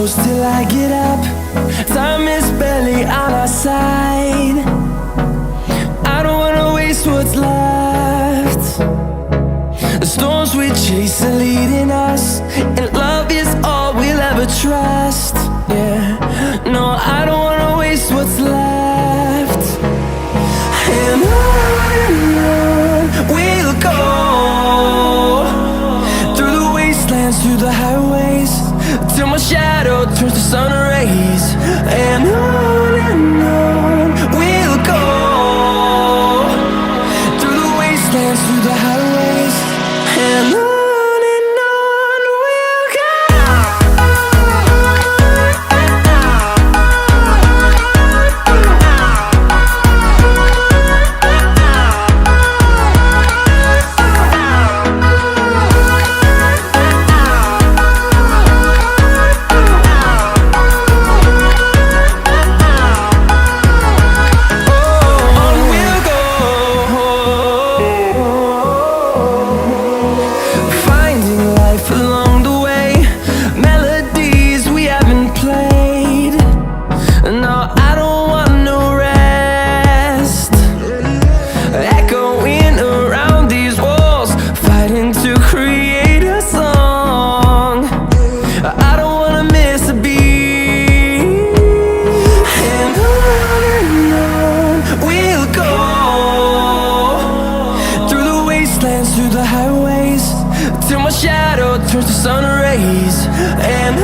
close till I get up. Time is barely on our side. I don't wanna waste what's left. The storms we chase are leading us, and love is all we'll ever trust. Yeah, no, I don't wanna waste what's left. And on we'll go, through the wastelands, through the highways, till my shadow turns to sun rays. And on we'll go, through the wastelands, through the highways, and on. Through the highways, till my shadow turns to sun rays. And